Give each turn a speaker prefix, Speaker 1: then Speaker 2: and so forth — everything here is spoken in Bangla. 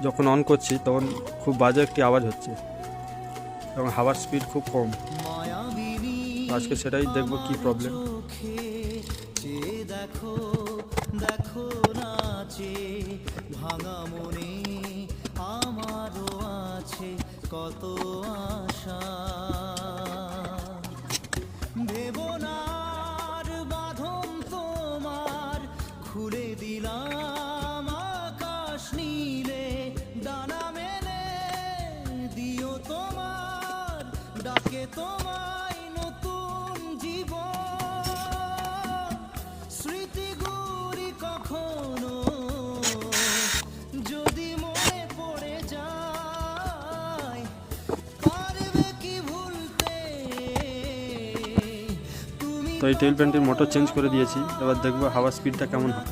Speaker 1: যখন অন করছি তখন খুব বাজে একটি আওয়াজ হচ্ছে এবং হাওয়ার স্পিড খুব কম। আজকে সেটাই দেখবো কি প্রবলেম।
Speaker 2: দেখো দেখো নাচে ভাঙা মনে আমারও আছে কত আশা। ভেবনার বাঁধন তোমার খুলে দিলাম আকাশ নীলে ডানা মেলে দিও তোমার ডাকে তোমায় নতুন জীবন। স্মৃতিগুলি কখনো যদি মনে পড়ে যায় পারবে কি ভুলতে তুমি।
Speaker 1: তো এই টেল প্যান্টের মোটর চেঞ্জ করে দিয়েছি, এবার দেখবো হাওয়ার স্পিডটা কেমন হয়।